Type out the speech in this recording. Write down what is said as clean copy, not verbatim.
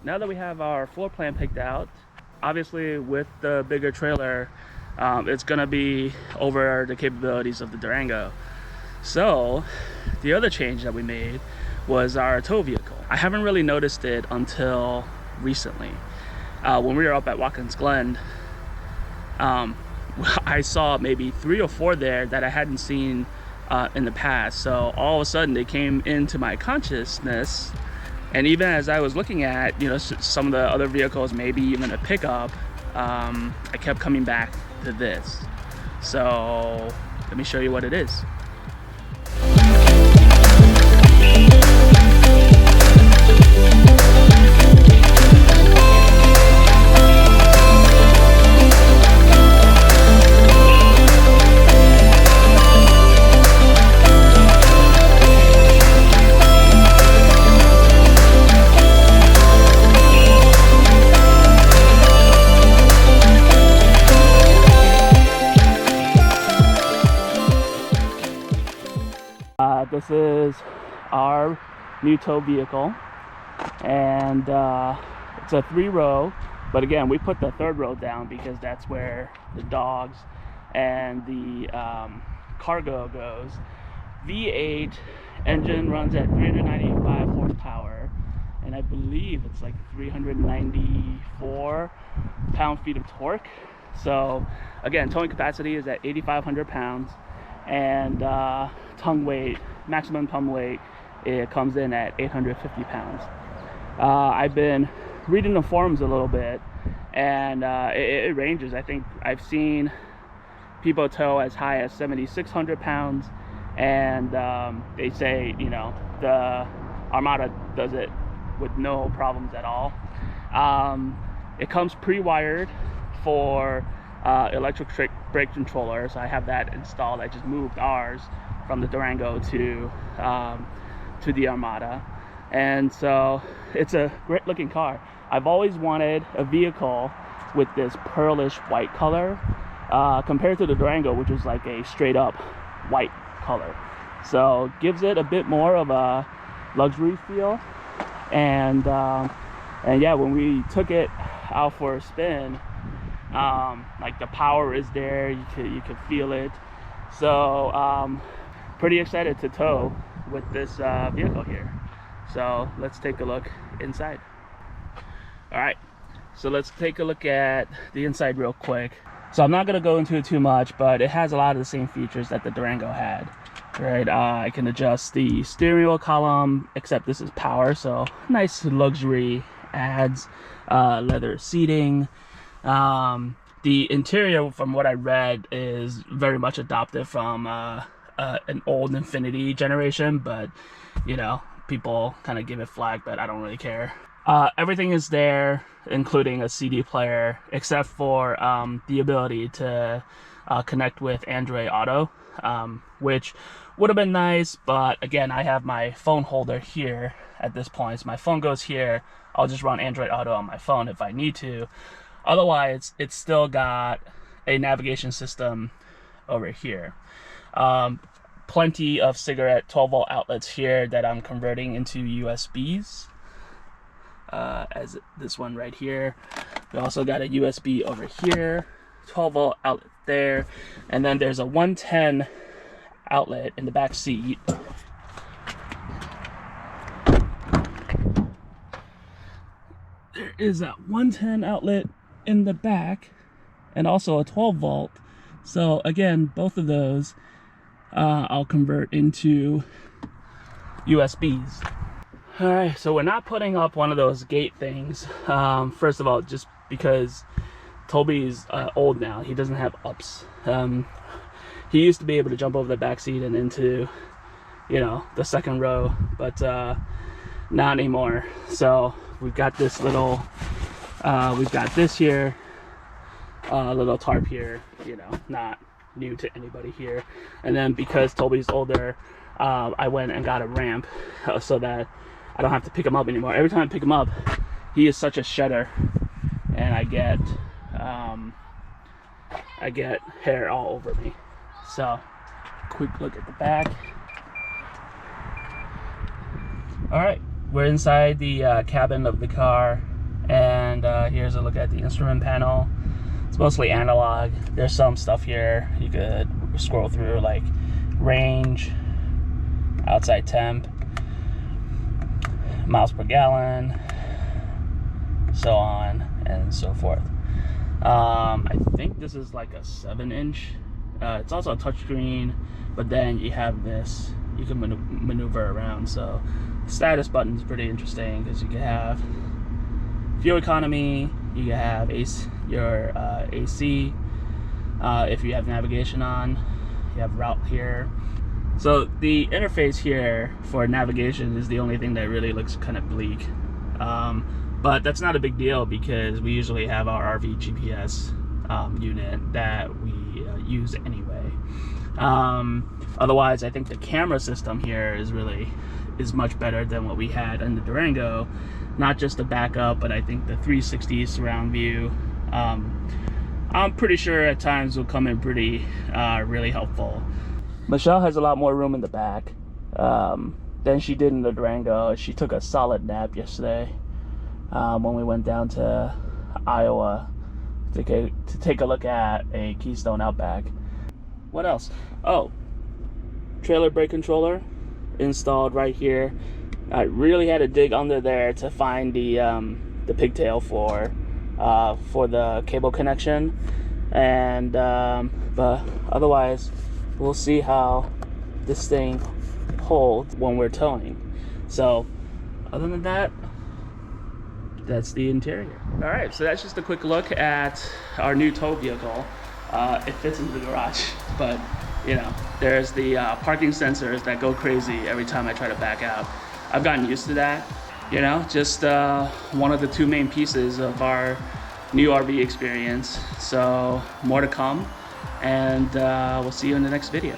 now that we have our floor plan picked out, obviously with the bigger trailer, it's gonna be over the capabilities of the Durango. So the other change that we made was our tow vehicle. I haven't really noticed it until recently. When we were up at Watkins Glen, I saw maybe 3 or 4 there that I hadn't seen in the past. So all of a sudden they came into my consciousness, and even as I was looking at, you know, some of the other vehicles, maybe even a pickup, I kept coming back to this. So let me show you what it is. This is our new tow vehicle, and it's a 3-row, but again we put the 3rd row down because that's where the dogs and the cargo goes. V8 engine, runs at 395 horsepower, and I believe it's like 394 pound-feet of torque. So again, towing capacity is at 8,500 pounds, and tongue weight, maximum tongue weight, it comes in at 850 pounds. I've been reading the forums a little bit, and it ranges. I think I've seen people tow as high as 7,600 pounds, and they say, you know, the Armada does it with no problems at all. It comes pre-wired for electric brake controllers. I have that installed. I just moved ours from the Durango to the Armada, and so it's a great looking car. I've always wanted a vehicle with this pearlish white color, compared to the Durango, which is like a straight up white color. So gives it a bit more of a luxury feel, and yeah, when we took it out for a spin, like the power is there, you could feel it. So pretty excited to tow with this vehicle here. So let's take a look inside. All right, so let's take a look at the inside real quick. So I'm not going to go into it too much, but it has a lot of the same features that the Durango had, right? I can adjust the steering wheel column, except this is power, so nice luxury adds, leather seating. The interior, from what I read, is very much adopted from an old Infiniti generation, but you know, people kind of give it flack, but I don't really care. Everything is there, including a CD player, except for the ability to connect with Android Auto, which would have been nice, but again, I have my phone holder here at this point. So my phone goes here, I'll just run Android Auto on my phone if I need to. Otherwise, it's still got a navigation system over here. Plenty of cigarette 12-volt outlets here that I'm converting into USBs, as this one right here. We also got a USB over here, 12-volt outlet there, and then there's a 110 outlet in the back seat. There is that 110 outlet in the back, and also a 12-volt. So again, both of those I'll convert into USBs. All right, so we're not putting up one of those gate things. First of all, just because Toby's old now, he doesn't have ups. He used to be able to jump over the back seat and into, you know, the 2nd row, but not anymore. So we've got this little, we've got this here, little tarp here, you know, not new to anybody here. And then because Toby's older, I went and got a ramp so that I don't have to pick him up anymore. Every time I pick him up, he is such a shedder, and I get hair all over me. So quick look at the back. All right, we're inside the cabin of the car. And here's a look at the instrument panel. It's mostly analog. There's some stuff here you could scroll through, like range, outside temp, miles per gallon, so on and so forth. I think this is like a 7-inch. It's also a touchscreen, but then you have this, you can maneuver around. So the status button is pretty interesting because you can have fuel economy, you can have your AC, if you have navigation on, you have route here. So the interface here for navigation is the only thing that really looks kind of bleak. But that's not a big deal because we usually have our RV GPS unit that we use anyway. Otherwise, I think the camera system here is much better than what we had in the Durango. Not just the backup, but I think the 360 surround view, I'm pretty sure at times will come in pretty really helpful. Michelle has a lot more room in the back than she did in the Durango. She took a solid nap yesterday when we went down to Iowa to take a look at a Keystone Outback. What else? Oh, trailer brake controller installed right here. I really had to dig under there to find the pigtail for the cable connection, and but otherwise we'll see how this thing holds when we're towing. So other than that, that's the interior. All right, so that's just a quick look at our new tow vehicle. It fits into the garage, but you know, there's the parking sensors that go crazy every time I try to back out. I've gotten used to that, you know, just one of the two main pieces of our new RV experience. So more to come, and we'll see you in the next video.